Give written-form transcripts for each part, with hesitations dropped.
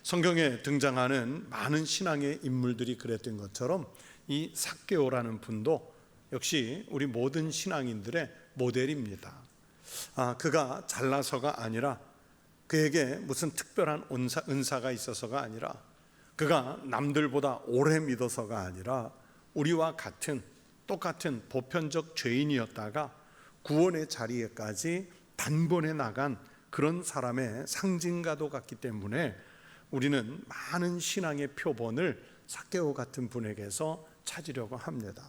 성경에 등장하는 많은 신앙의 인물들이 그랬던 것처럼 이 삭개오라는 분도 역시 우리 모든 신앙인들의 모델입니다. 그가 잘나서가 아니라, 그에게 무슨 특별한 은사가 있어서가 아니라, 그가 남들보다 오래 믿어서가 아니라 우리와 똑같은 보편적 죄인이었다가 구원의 자리에까지 단번에 나간 그런 사람의 상징과도 같기 때문에 우리는 많은 신앙의 표본을 삭개오 같은 분에게서 찾으려고 합니다.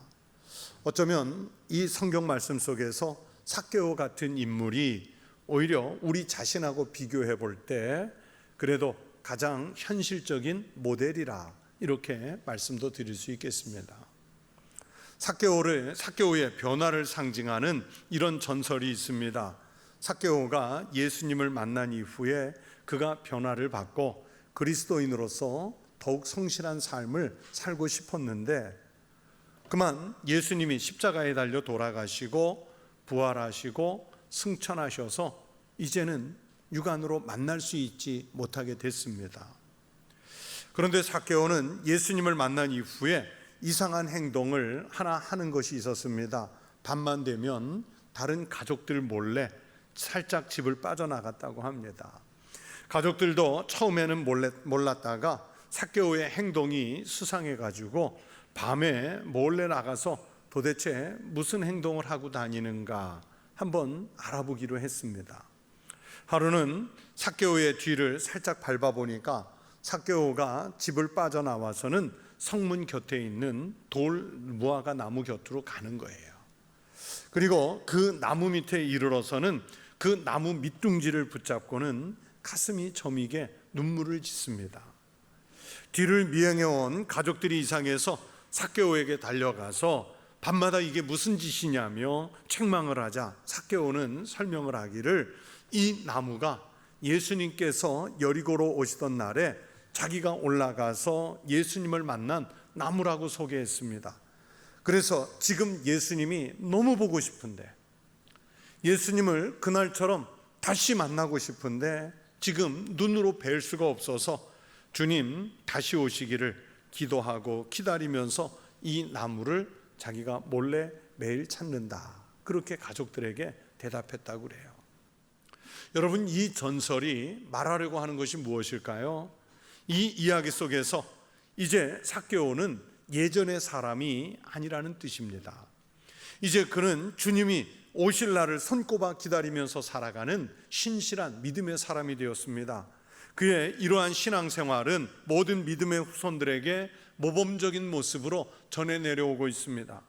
어쩌면 이 성경 말씀 속에서 삭개오 같은 인물이 오히려 우리 자신하고 비교해 볼 때 그래도 가장 현실적인 모델이라, 이렇게 말씀도 드릴 수 있겠습니다. 삭개오의 변화를 상징하는 이런 전설이 있습니다. 삭개오가 예수님을 만난 이후에 그가 변화를 받고 그리스도인으로서 더욱 성실한 삶을 살고 싶었는데, 그만 예수님이 십자가에 달려 돌아가시고 부활하시고 승천하셔서 이제는 육안으로 만날 수 있지 못하게 됐습니다. 그런데 삭개오는 예수님을 만난 이후에 이상한 행동을 하나 하는 것이 있었습니다. 밤만 되면 다른 가족들 몰래 살짝 집을 빠져나갔다고 합니다. 가족들도 처음에는 몰랐다가 삭개오의 행동이 수상해가지고 밤에 몰래 나가서 도대체 무슨 행동을 하고 다니는가 한번 알아보기로 했습니다. 하루는 삭개오의 뒤를 살짝 밟아보니까 삭개오가 집을 빠져나와서는 성문 곁에 있는 돌 무화과 나무 곁으로 가는 거예요. 그리고 그 나무 밑에 이르러서는 그 나무 밑둥지를 붙잡고는 가슴이 저미게 눈물을 짓습니다. 뒤를 미행해온 가족들이 이상해서 삭개오에게 달려가서 밤마다 이게 무슨 짓이냐며 책망을 하자 삭개오는 설명을 하기를, 이 나무가 예수님께서 여리고로 오시던 날에 자기가 올라가서 예수님을 만난 나무라고 소개했습니다. 그래서 지금 예수님이 너무 보고 싶은데, 예수님을 그날처럼 다시 만나고 싶은데 지금 눈으로 뵐 수가 없어서 주님 다시 오시기를 기도하고 기다리면서 이 나무를 자기가 몰래 매일 찾는다, 그렇게 가족들에게 대답했다고 그래요. 여러분, 이 전설이 말하려고 하는 것이 무엇일까요? 이 이야기 속에서 이제 삭개오는 예전의 사람이 아니라는 뜻입니다. 이제 그는 주님이 오실 날을 손꼽아 기다리면서 살아가는 신실한 믿음의 사람이 되었습니다. 그의 이러한 신앙생활은 모든 믿음의 후손들에게 모범적인 모습으로 전해 내려오고 있습니다.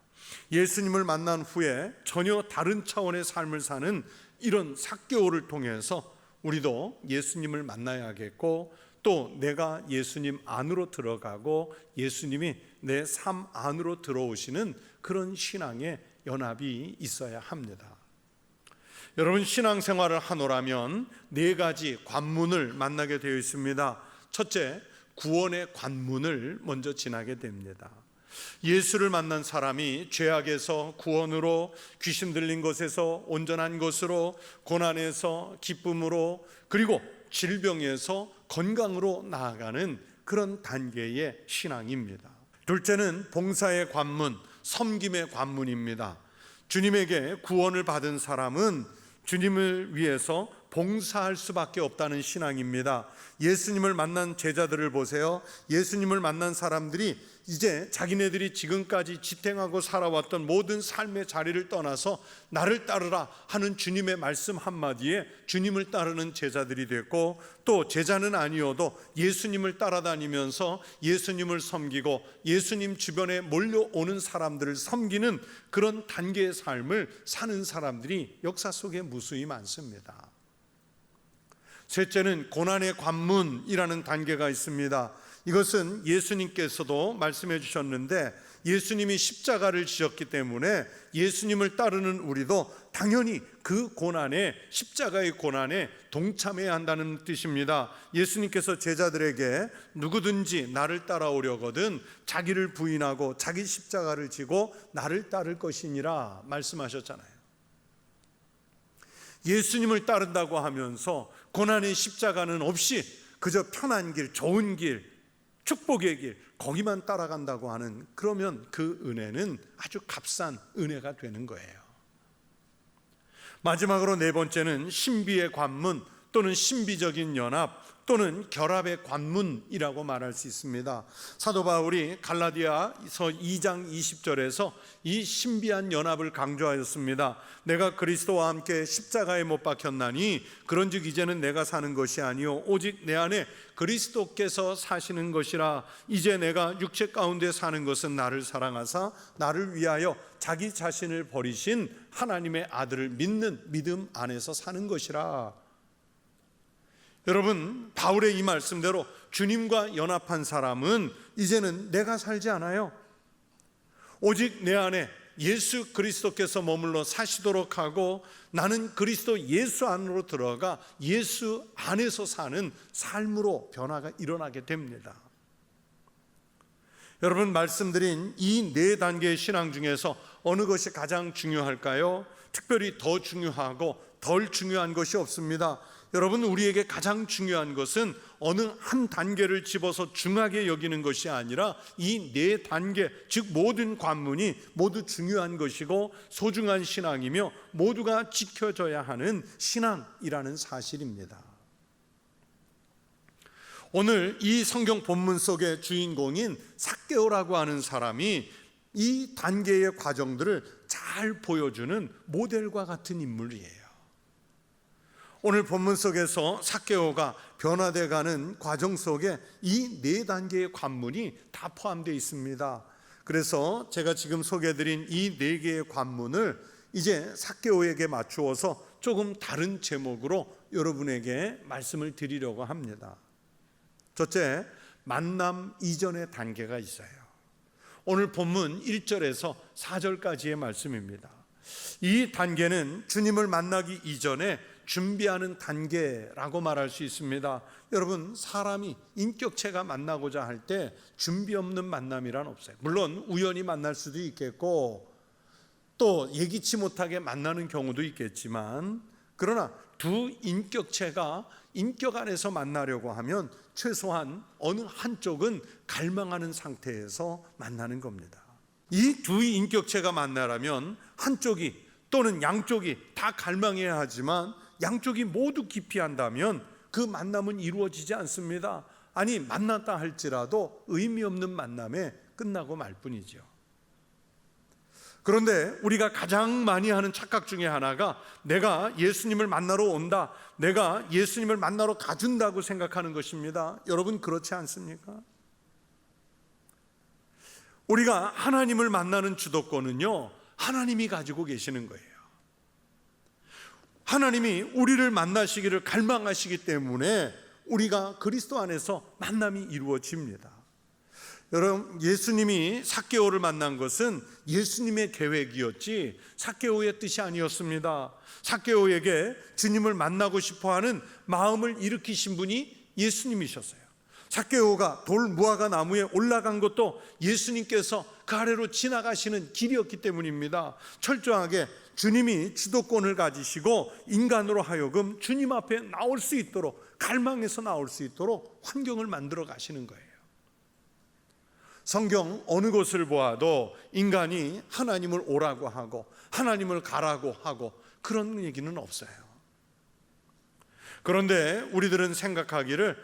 예수님을 만난 후에 전혀 다른 차원의 삶을 사는 이런 삭개오를 통해서 우리도 예수님을 만나야겠고, 또 내가 예수님 안으로 들어가고 예수님이 내 삶 안으로 들어오시는 그런 신앙의 연합이 있어야 합니다. 여러분, 신앙생활을 하노라면 4가지 관문을 만나게 되어 있습니다. 첫째, 구원의 관문을 먼저 지나게 됩니다. 예수를 만난 사람이 죄악에서 구원으로, 귀신 들린 것에서 온전한 것으로, 고난에서 기쁨으로, 그리고 질병에서 건강으로 나아가는 그런 단계의 신앙입니다. 둘째는 봉사의 관문, 섬김의 관문입니다. 주님에게 구원을 받은 사람은 주님을 위해서 봉사할 수밖에 없다는 신앙입니다. 예수님을 만난 제자들을 보세요. 예수님을 만난 사람들이 이제 자기네들이 지금까지 지탱하고 살아왔던 모든 삶의 자리를 떠나서 나를 따르라 하는 주님의 말씀 한마디에 주님을 따르는 제자들이 됐고, 또 제자는 아니어도 예수님을 따라다니면서 예수님을 섬기고 예수님 주변에 몰려오는 사람들을 섬기는 그런 단계의 삶을 사는 사람들이 역사 속에 무수히 많습니다. 셋째는 고난의 관문이라는 단계가 있습니다. 이것은 예수님께서도 말씀해 주셨는데, 예수님이 십자가를 지셨기 때문에 예수님을 따르는 우리도 당연히 그 고난에, 십자가의 고난에 동참해야 한다는 뜻입니다. 예수님께서 제자들에게 누구든지 나를 따라오려거든 자기를 부인하고 자기 십자가를 지고 나를 따를 것이니라 말씀하셨잖아요. 예수님을 따른다고 하면서 고난의 십자가는 없이 그저 편한 길, 좋은 길, 축복의 길, 거기만 따라간다고 하는, 그러면 그 은혜는 아주 값싼 은혜가 되는 거예요. 마지막으로 네 번째는 신비의 관문 또는 신비적인 연합 또는 결합의 관문이라고 말할 수 있습니다. 사도 바울이 갈라디아서 2장 20절에서 이 신비한 연합을 강조하였습니다. 내가 그리스도와 함께 십자가에 못 박혔나니 그런즉 이제는 내가 사는 것이 아니요 오직 내 안에 그리스도께서 사시는 것이라. 이제 내가 육체 가운데 사는 것은 나를 사랑하사 나를 위하여 자기 자신을 버리신 하나님의 아들을 믿는 믿음 안에서 사는 것이라. 여러분, 바울의 이 말씀대로 주님과 연합한 사람은 이제는 내가 살지 않아요. 오직 내 안에 예수 그리스도께서 머물러 사시도록 하고 나는 그리스도 예수 안으로 들어가 예수 안에서 사는 삶으로 변화가 일어나게 됩니다. 여러분, 말씀드린 이 네 단계의 신앙 중에서 어느 것이 가장 중요할까요? 특별히 더 중요하고 덜 중요한 것이 없습니다. 여러분, 우리에게 가장 중요한 것은 어느 한 단계를 집어서 중하게 여기는 것이 아니라 이 네 단계, 즉 모든 관문이 모두 중요한 것이고 소중한 신앙이며 모두가 지켜져야 하는 신앙이라는 사실입니다. 오늘 이 성경 본문 속의 주인공인 삭개오라고 하는 사람이 이 단계의 과정들을 잘 보여주는 모델과 같은 인물이에요. 오늘 본문 속에서 삭개오가 변화되어 가는 과정 속에 이 네 단계의 관문이 다 포함되어 있습니다. 그래서 제가 지금 소개해드린 이 네 개의 관문을 이제 삭개오에게 맞추어서 조금 다른 제목으로 여러분에게 말씀을 드리려고 합니다. 첫째, 만남 이전의 단계가 있어요. 오늘 본문 1절에서 4절까지의 말씀입니다. 이 단계는 주님을 만나기 이전에 준비하는 단계라고 말할 수 있습니다. 여러분, 사람이 인격체가 만나고자 할 때 준비 없는 만남이란 없어요. 물론 우연히 만날 수도 있겠고 또 예기치 못하게 만나는 경우도 있겠지만, 그러나 두 인격체가 인격 안에서 만나려고 하면 최소한 어느 한쪽은 갈망하는 상태에서 만나는 겁니다. 이 두 인격체가 만나려면 한쪽이 또는 양쪽이 다 갈망해야 하지만 양쪽이 모두 기피한다면 그 만남은 이루어지지 않습니다. 아니, 만났다 할지라도 의미 없는 만남에 끝나고 말 뿐이죠. 그런데 우리가 가장 많이 하는 착각 중에 하나가 내가 예수님을 만나러 온다, 내가 예수님을 만나러 가준다고 생각하는 것입니다. 여러분, 그렇지 않습니까? 우리가 하나님을 만나는 주도권은요, 하나님이 가지고 계시는 거예요. 하나님이 우리를 만나시기를 갈망하시기 때문에 우리가 그리스도 안에서 만남이 이루어집니다. 여러분, 예수님이 삭개오를 만난 것은 예수님의 계획이었지 삭개오의 뜻이 아니었습니다. 삭개오에게 주님을 만나고 싶어하는 마음을 일으키신 분이 예수님이셨어요. 삭개오가 돌 무화과 나무에 올라간 것도 예수님께서 그 아래로 지나가시는 길이었기 때문입니다. 철저하게 주님이 주도권을 가지시고 인간으로 하여금 주님 앞에 나올 수 있도록, 갈망해서 나올 수 있도록 환경을 만들어 가시는 거예요. 성경 어느 곳을 보아도 인간이 하나님을 오라고 하고 하나님을 가라고 하고 그런 얘기는 없어요. 그런데 우리들은 생각하기를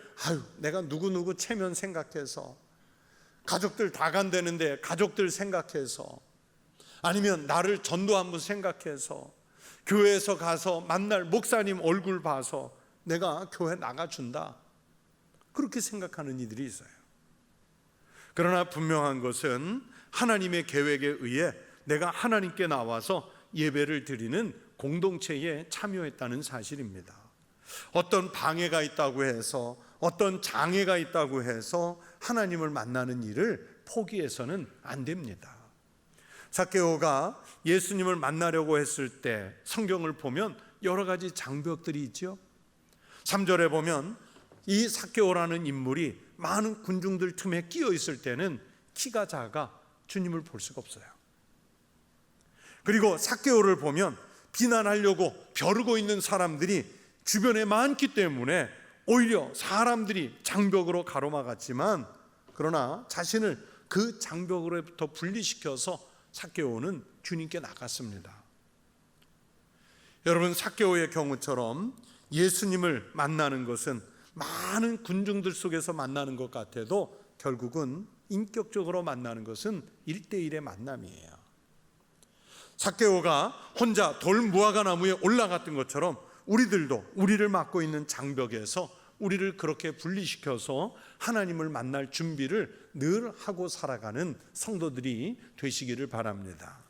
내가 누구누구 체면 생각해서, 가족들 다 간다는데 가족들 생각해서, 아니면 나를 전도 한번 생각해서, 교회에서 가서 만날 목사님 얼굴 봐서 내가 교회 나가준다, 그렇게 생각하는 이들이 있어요. 그러나 분명한 것은 하나님의 계획에 의해 내가 하나님께 나와서 예배를 드리는 공동체에 참여했다는 사실입니다. 어떤 방해가 있다고 해서, 어떤 장애가 있다고 해서 하나님을 만나는 일을 포기해서는 안 됩니다. 삭개오가 예수님을 만나려고 했을 때 성경을 보면 여러 가지 장벽들이 있죠. 3절에 보면 이 삭개오라는 인물이 많은 군중들 틈에 끼어 있을 때는 키가 작아 주님을 볼 수가 없어요. 그리고 삭개오를 보면 비난하려고 벼르고 있는 사람들이 주변에 많기 때문에 오히려 사람들이 장벽으로 가로막았지만 그러나 자신을 그 장벽으로부터 분리시켜서 삭개오는 주님께 나갔습니다. 여러분, 삭개오의 경우처럼 예수님을 만나는 것은 많은 군중들 속에서 만나는 것 같아도 결국은 인격적으로 만나는 것은 1대1의 만남이에요. 삭개오가 혼자 돌무화과 나무에 올라갔던 것처럼 우리들도 우리를 막고 있는 장벽에서 우리를 그렇게 분리시켜서 하나님을 만날 준비를 늘 하고 살아가는 성도들이 되시기를 바랍니다.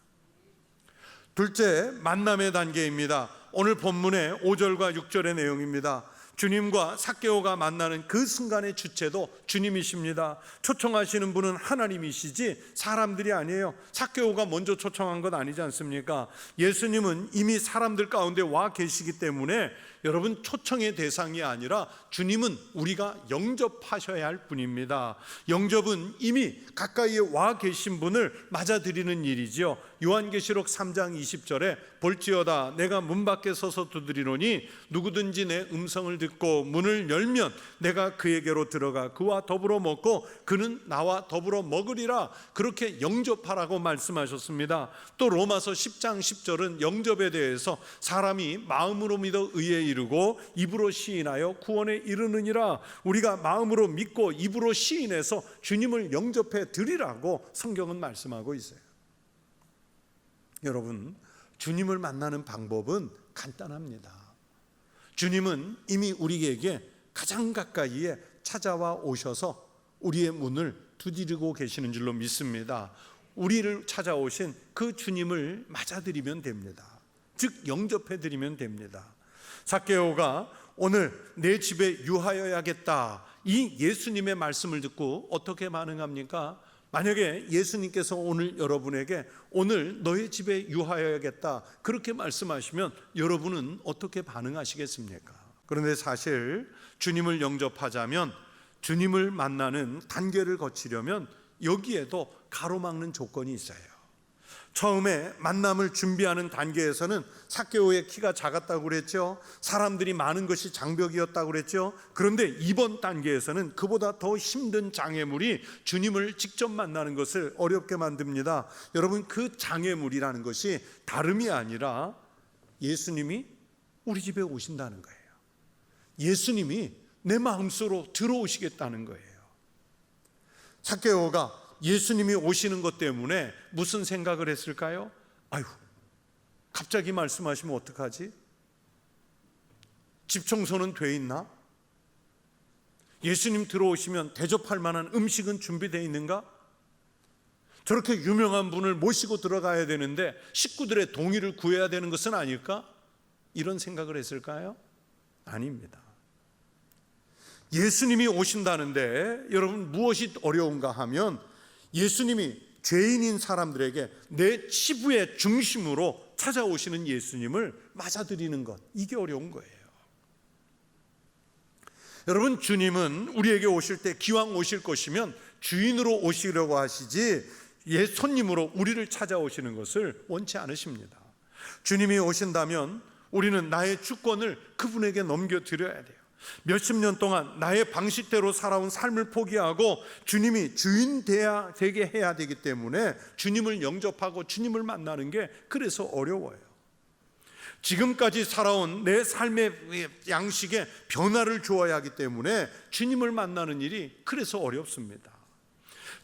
둘째, 만남의 단계입니다. 오늘 본문의 5절과 6절의 내용입니다. 주님과 삭개오가 만나는 그 순간의 주체도 주님이십니다. 초청하시는 분은 하나님이시지 사람들이 아니에요. 삭개오가 먼저 초청한 건 아니지 않습니까? 예수님은 이미 사람들 가운데 와 계시기 때문에 여러분, 초청의 대상이 아니라 주님은 우리가 영접하셔야 할 분입니다. 영접은 이미 가까이에 와 계신 분을 맞아들이는 일이죠. 요한계시록 3장 20절에 볼지어다 내가 문 밖에 서서 두드리노니 누구든지 내 음성을 듣고 문을 열면 내가 그에게로 들어가 그와 더불어 먹고 그는 나와 더불어 먹으리라, 그렇게 영접하라고 말씀하셨습니다. 또 로마서 10장 10절은 영접에 대해서 사람이 마음으로 믿어 의에 이르고 입으로 시인하여 구원에 이르느니라, 우리가 마음으로 믿고 입으로 시인해서 주님을 영접해 드리라고 성경은 말씀하고 있어요. 여러분, 주님을 만나는 방법은 간단합니다. 주님은 이미 우리에게 가장 가까이에 찾아와 오셔서 우리의 문을 두드리고 계시는 줄로 믿습니다. 우리를 찾아오신 그 주님을 맞아드리면 됩니다. 즉 영접해드리면 됩니다. 삭개오가 오늘 내 집에 유하여야겠다, 이 예수님의 말씀을 듣고 어떻게 반응합니까? 만약에 예수님께서 오늘 여러분에게 오늘 너의 집에 유하여야겠다 그렇게 말씀하시면 여러분은 어떻게 반응하시겠습니까? 그런데 사실 주님을 영접하자면, 주님을 만나는 단계를 거치려면 여기에도 가로막는 조건이 있어요. 처음에 만남을 준비하는 단계에서는 삭개오의 키가 작았다고 그랬죠. 사람들이 많은 것이 장벽이었다고 그랬죠. 그런데 이번 단계에서는 그보다 더 힘든 장애물이 주님을 직접 만나는 것을 어렵게 만듭니다. 여러분, 그 장애물이라는 것이 다름이 아니라 예수님이 우리 집에 오신다는 거예요. 예수님이 내 마음속으로 들어오시겠다는 거예요. 삭개오가 예수님이 오시는 것 때문에 무슨 생각을 했을까요? 아유, 갑자기 말씀하시면 어떡하지? 집 청소는 돼 있나? 예수님 들어오시면 대접할 만한 음식은 준비되어 있는가? 저렇게 유명한 분을 모시고 들어가야 되는데 식구들의 동의를 구해야 되는 것은 아닐까? 이런 생각을 했을까요? 아닙니다. 예수님이 오신다는데 여러분, 무엇이 어려운가 하면 예수님이 죄인인 사람들에게 내 치부의 중심으로 찾아오시는 예수님을 맞아들이는 것, 이게 어려운 거예요. 여러분, 주님은 우리에게 오실 때 기왕 오실 것이면 주인으로 오시려고 하시지 옛 손님으로 우리를 찾아오시는 것을 원치 않으십니다. 주님이 오신다면 우리는 나의 주권을 그분에게 넘겨드려야 돼요. 몇십 년 동안 나의 방식대로 살아온 삶을 포기하고 주님이 주인 되게 해야 되기 때문에 주님을 영접하고 주님을 만나는 게 그래서 어려워요. 지금까지 살아온 내 삶의 양식에 변화를 주어야 하기 때문에 주님을 만나는 일이 그래서 어렵습니다.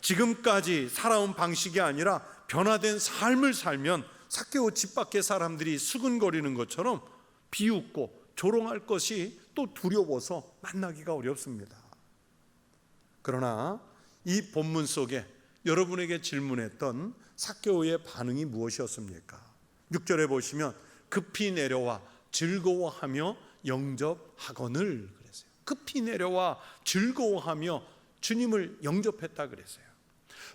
지금까지 살아온 방식이 아니라 변화된 삶을 살면 삭개오 집 밖의 사람들이 수근거리는 것처럼 비웃고 조롱할 것이 또 두려워서 만나기가 어렵습니다. 그러나 이 본문 속에 여러분에게 질문했던 삭개오의 반응이 무엇이었습니까? 6절에 보시면 급히 내려와 즐거워하며 영접하거늘 그랬어요. 급히 내려와 즐거워하며 주님을 영접했다 그랬어요.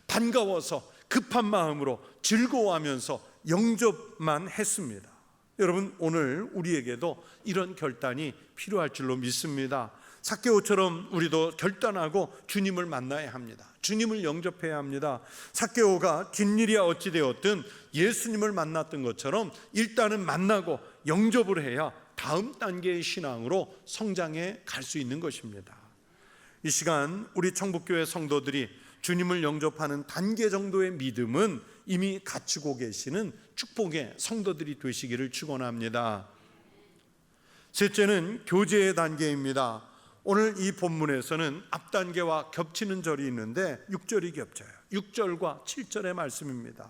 반가워서 급한 마음으로 즐거워하면서 영접만 했습니다. 여러분, 오늘 우리에게도 이런 결단이 필요할 줄로 믿습니다. 삭개오처럼 우리도 결단하고 주님을 만나야 합니다. 주님을 영접해야 합니다. 삭개오가 뒷일이야 어찌되었든 예수님을 만났던 것처럼 일단은 만나고 영접을 해야 다음 단계의 신앙으로 성장해 갈 수 있는 것입니다. 이 시간 우리 청북교회 성도들이 주님을 영접하는 단계 정도의 믿음은 이미 갖추고 계시는 축복의 성도들이 되시기를 축원합니다. 셋째는 교제의 단계입니다. 오늘 이 본문에서는 앞 단계와 겹치는 절이 있는데 6절이 겹쳐요. 6절과 7절의 말씀입니다.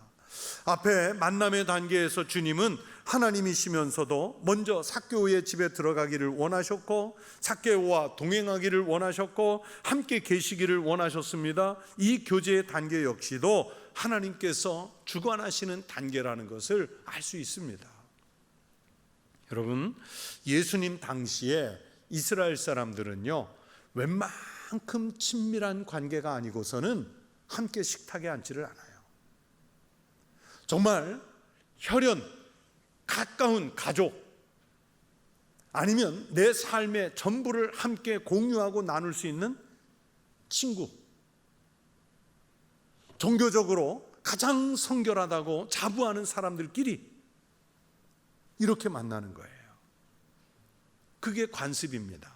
앞에 만남의 단계에서 주님은 하나님이시면서도 먼저 삭개오의 집에 들어가기를 원하셨고 삭개오와 동행하기를 원하셨고 함께 계시기를 원하셨습니다. 이 교제의 단계 역시도 하나님께서 주관하시는 단계라는 것을 알 수 있습니다. 여러분, 예수님 당시에 이스라엘 사람들은요, 웬만큼 친밀한 관계가 아니고서는 함께 식탁에 앉지를 않아요. 정말 혈연, 가까운 가족, 아니면 내 삶의 전부를 함께 공유하고 나눌 수 있는 친구, 종교적으로 가장 성결하다고 자부하는 사람들끼리 이렇게 만나는 거예요. 그게 관습입니다.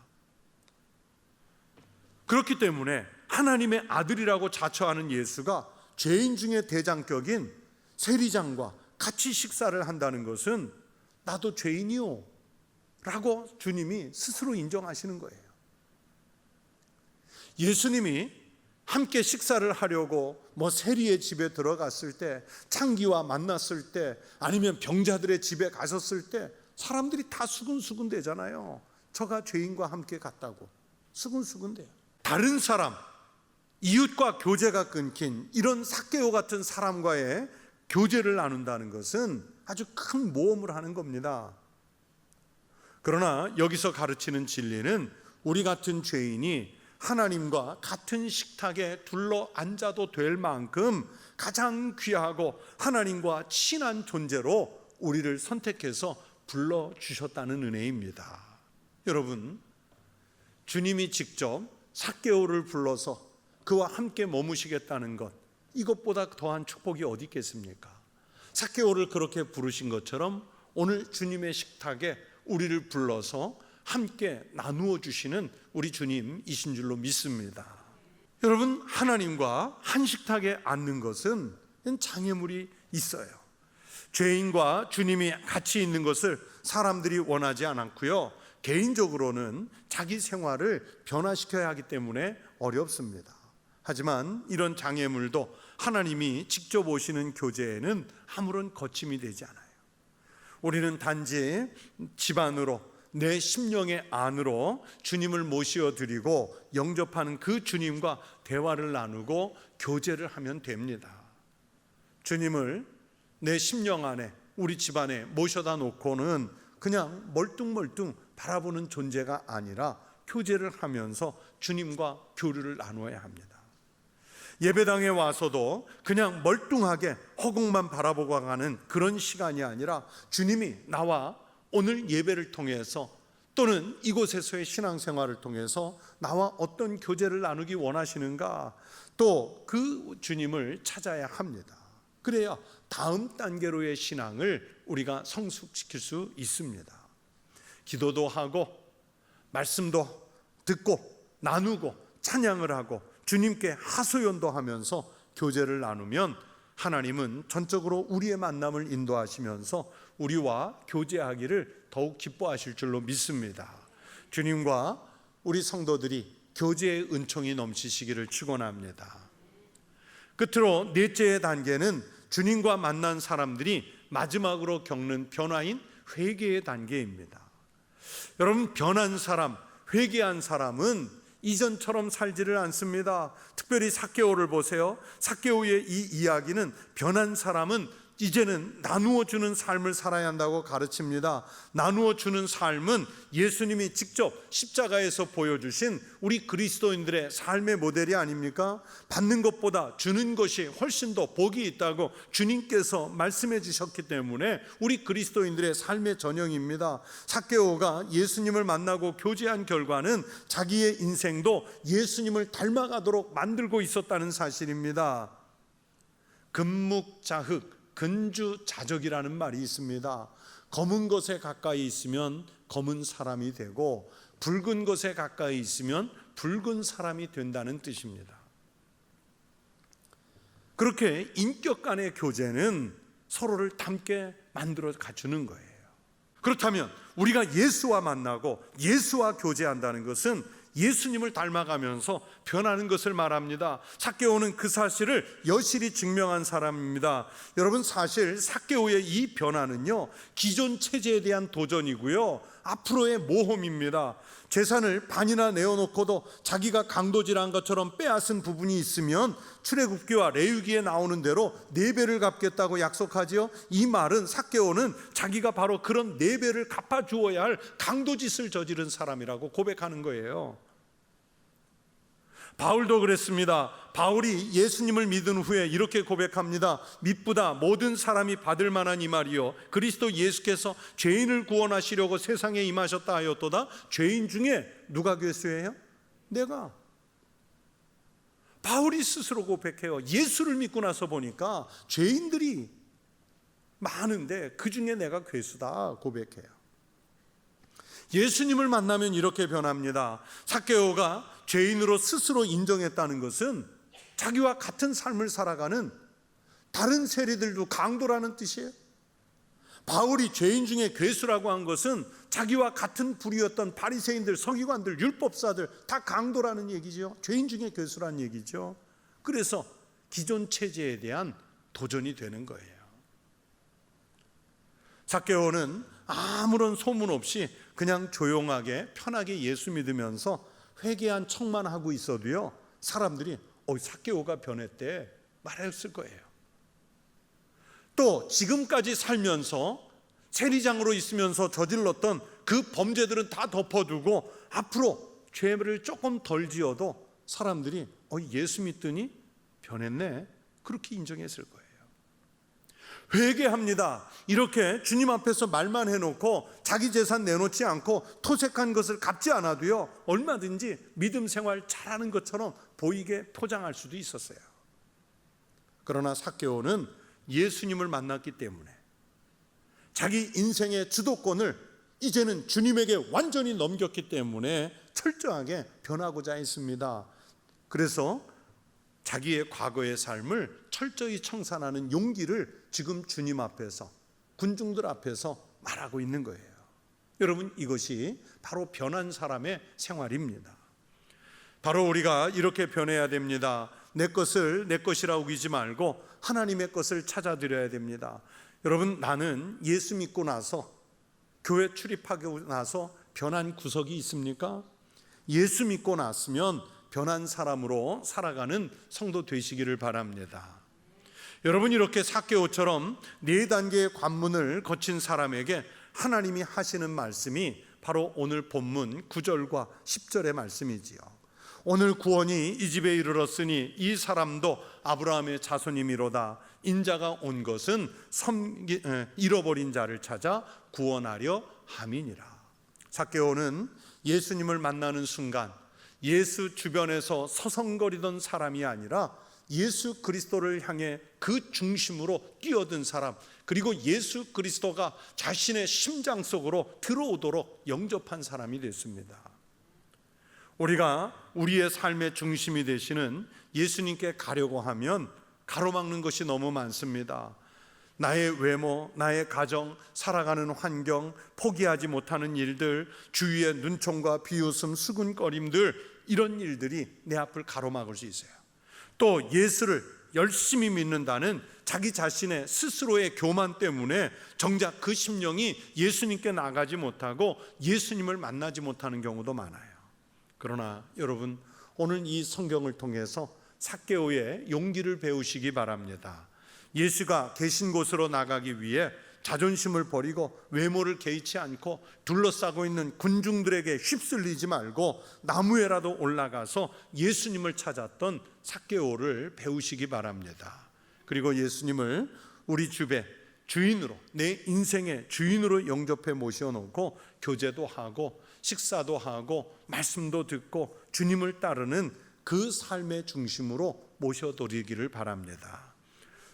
그렇기 때문에 하나님의 아들이라고 자처하는 예수가 죄인 중에 대장격인 세리장과 같이 식사를 한다는 것은 나도 죄인이요 라고 주님이 스스로 인정하시는 거예요. 예수님이 함께 식사를 하려고 세리의 집에 들어갔을 때, 창기와 만났을 때, 아니면 병자들의 집에 가셨을 때 사람들이 다 수근수근 대잖아요. 저가 죄인과 함께 갔다고 수근수근 대요. 다른 사람, 이웃과 교제가 끊긴 이런 삭개오 같은 사람과의 교제를 나눈다는 것은 아주 큰 모험을 하는 겁니다. 그러나 여기서 가르치는 진리는 우리 같은 죄인이 하나님과 같은 식탁에 둘러 앉아도 될 만큼 가장 귀하고 하나님과 친한 존재로 우리를 선택해서 불러주셨다는 은혜입니다. 여러분, 주님이 직접 삭개오를 불러서 그와 함께 머무시겠다는 것, 이것보다 더한 축복이 어디 있겠습니까? 삭개오를 그렇게 부르신 것처럼 오늘 주님의 식탁에 우리를 불러서 함께 나누어 주시는 우리 주님이신 줄로 믿습니다. 여러분, 하나님과 한 식탁에 앉는 것은 장애물이 있어요. 죄인과 주님이 같이 있는 것을 사람들이 원하지 않았고요, 개인적으로는 자기 생활을 변화시켜야 하기 때문에 어렵습니다. 하지만 이런 장애물도 하나님이 직접 오시는 교제에는 아무런 거침이 되지 않아요. 우리는 단지 집안으로, 내 심령의 안으로 주님을 모시어 드리고 영접하는 그 주님과 대화를 나누고 교제를 하면 됩니다. 주님을 내 심령 안에, 우리 집안에 모셔다 놓고는 그냥 멀뚱멀뚱 바라보는 존재가 아니라 교제를 하면서 주님과 교류를 나누어야 합니다. 예배당에 와서도 그냥 멀뚱하게 허공만 바라보고 가는 그런 시간이 아니라 주님이 나와 오늘 예배를 통해서 또는 이곳에서의 신앙생활을 통해서 나와 어떤 교제를 나누기 원하시는가, 또 그 주님을 찾아야 합니다. 그래야 다음 단계로의 신앙을 우리가 성숙시킬 수 있습니다. 기도도 하고 말씀도 듣고 나누고 찬양을 하고 주님께 하소연도 하면서 교제를 나누면 하나님은 전적으로 우리의 만남을 인도하시면서 우리와 교제하기를 더욱 기뻐하실 줄로 믿습니다. 주님과 우리 성도들이 교제의 은총이 넘치시기를 축원합니다. 끝으로 넷째 단계는 주님과 만난 사람들이 마지막으로 겪는 변화인 회개의 단계입니다. 여러분, 변한 사람, 회개한 사람은 이전처럼 살지를 않습니다. 특별히 삭개오를 보세요. 삭개오의 이 이야기는 변한 사람은 이제는 나누어 주는 삶을 살아야 한다고 가르칩니다. 나누어 주는 삶은 예수님이 직접 십자가에서 보여주신 우리 그리스도인들의 삶의 모델이 아닙니까? 받는 것보다 주는 것이 훨씬 더 복이 있다고 주님께서 말씀해 주셨기 때문에 우리 그리스도인들의 삶의 전형입니다. 삭개오가 예수님을 만나고 교제한 결과는 자기의 인생도 예수님을 닮아가도록 만들고 있었다는 사실입니다. 금묵자흑, 근주자적이라는 말이 있습니다. 검은 것에 가까이 있으면 검은 사람이 되고 붉은 것에 가까이 있으면 붉은 사람이 된다는 뜻입니다. 그렇게 인격 간의 교제는 서로를 닮게 만들어 갖추는 거예요. 그렇다면 우리가 예수와 만나고 예수와 교제한다는 것은 예수님을 닮아가면서 변하는 것을 말합니다. 삭개오는 그 사실을 여실히 증명한 사람입니다. 여러분, 사실 삭개오의 이 변화는요, 기존 체제에 대한 도전이고요, 앞으로의 모험입니다. 재산을 반이나 내어놓고도 자기가 강도질한 것처럼 빼앗은 부분이 있으면 출애굽기와 레위기에 나오는 대로 4배를 갚겠다고 약속하지요. 이 말은 삭개오는 자기가 바로 그런 4배를 갚아주어야 할 강도짓을 저지른 사람이라고 고백하는 거예요. 바울도 그랬습니다. 바울이 예수님을 믿은 후에 이렇게 고백합니다. 미쁘다 모든 사람이 받을 만한 이 말이요, 그리스도 예수께서 죄인을 구원하시려고 세상에 임하셨다 하였도다. 죄인 중에 누가 괴수예요? 내가. 바울이 스스로 고백해요. 예수를 믿고 나서 보니까 죄인들이 많은데 그 중에 내가 괴수다 고백해요. 예수님을 만나면 이렇게 변합니다. 삭개오가 죄인으로 스스로 인정했다는 것은 자기와 같은 삶을 살아가는 다른 세리들도 강도라는 뜻이에요. 바울이 죄인 중에 괴수라고 한 것은 자기와 같은 부류였던 바리새인들, 서기관들, 율법사들 다 강도라는 얘기죠. 죄인 중에 괴수라는 얘기죠. 그래서 기존 체제에 대한 도전이 되는 거예요. 삭개오는 아무런 소문 없이 그냥 조용하게 편하게 예수 믿으면서 회개한 척만 하고 있어도요, 사람들이 삭개오가 변했대 말했을 거예요. 또 지금까지 살면서 세리장으로 있으면서 저질렀던 그 범죄들은 다 덮어두고 앞으로 죄를 조금 덜 지어도 사람들이 예수 믿더니 변했네 그렇게 인정했을 거예요. 회개합니다. 이렇게 주님 앞에서 말만 해놓고 자기 재산 내놓지 않고 토색한 것을 갚지 않아도요, 얼마든지 믿음 생활 잘하는 것처럼 보이게 포장할 수도 있었어요. 그러나 삭개오는 예수님을 만났기 때문에 자기 인생의 주도권을 이제는 주님에게 완전히 넘겼기 때문에 철저하게 변하고자 했습니다. 그래서 자기의 과거의 삶을 철저히 청산하는 용기를 지금 주님 앞에서, 군중들 앞에서 말하고 있는 거예요. 여러분, 이것이 바로 변한 사람의 생활입니다. 바로 우리가 이렇게 변해야 됩니다. 내 것을 내 것이라고 여기지 말고 하나님의 것을 찾아드려야 됩니다. 여러분, 나는 예수 믿고 나서, 교회 출입하고 나서 변한 구석이 있습니까? 예수 믿고 났으면 변한 사람으로 살아가는 성도 되시기를 바랍니다. 여러분, 이렇게 삭개오처럼 4단계의 관문을 거친 사람에게 하나님이 하시는 말씀이 바로 오늘 본문 9절과 10절의 말씀이지요. 오늘 구원이 이 집에 이르렀으니 이 사람도 아브라함의 자손이미로다. 인자가 온 것은 잃어버린 자를 찾아 구원하려 함이니라. 삭개오는 예수님을 만나는 순간 예수 주변에서 서성거리던 사람이 아니라 예수 그리스도를 향해 그 중심으로 뛰어든 사람, 그리고 예수 그리스도가 자신의 심장 속으로 들어오도록 영접한 사람이 됐습니다. 우리가 우리의 삶의 중심이 되시는 예수님께 가려고 하면 가로막는 것이 너무 많습니다. 나의 외모, 나의 가정, 살아가는 환경, 포기하지 못하는 일들, 주위의 눈총과 비웃음, 수군거림들, 이런 일들이 내 앞을 가로막을 수 있어요. 또 예수를 열심히 믿는다는 자기 자신의 스스로의 교만 때문에 정작 그 심령이 예수님께 나가지 못하고 예수님을 만나지 못하는 경우도 많아요. 그러나 여러분, 오늘 이 성경을 통해서 삭개오의 용기를 배우시기 바랍니다. 예수가 계신 곳으로 나가기 위해 자존심을 버리고 외모를 개의치 않고 둘러싸고 있는 군중들에게 휩쓸리지 말고 나무에라도 올라가서 예수님을 찾았던 삭개오를 배우시기 바랍니다. 그리고 예수님을 우리 집에 주인으로, 내 인생의 주인으로 영접해 모셔놓고 교제도 하고 식사도 하고 말씀도 듣고 주님을 따르는 그 삶의 중심으로 모셔드리기를 바랍니다.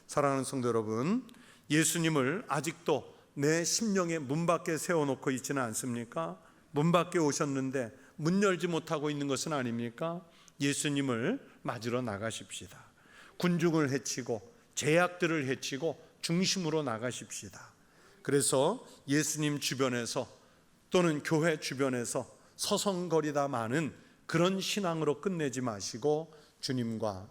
사랑하는 성도 여러분, 예수님을 아직도 내 심령의 문 밖에 세워놓고 있지는 않습니까? 문 밖에 오셨는데 문 열지 못하고 있는 것은 아닙니까? 예수님을 맞으러 나가십시다. 군중을 해치고 제약들을 해치고 중심으로 나가십시다. 그래서 예수님 주변에서 또는 교회 주변에서 서성거리다 마는 그런 신앙으로 끝내지 마시고 주님과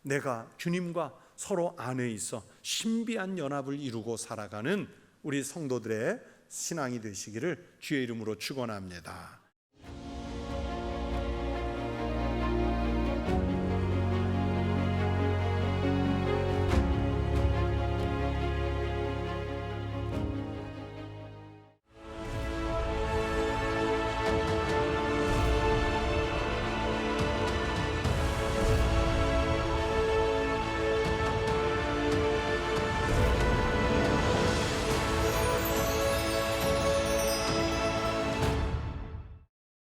내가 주님과 서로 안에 있어 신비한 연합을 이루고 살아가는 우리 성도들의 신앙이 되시기를 주의 이름으로 축원합니다.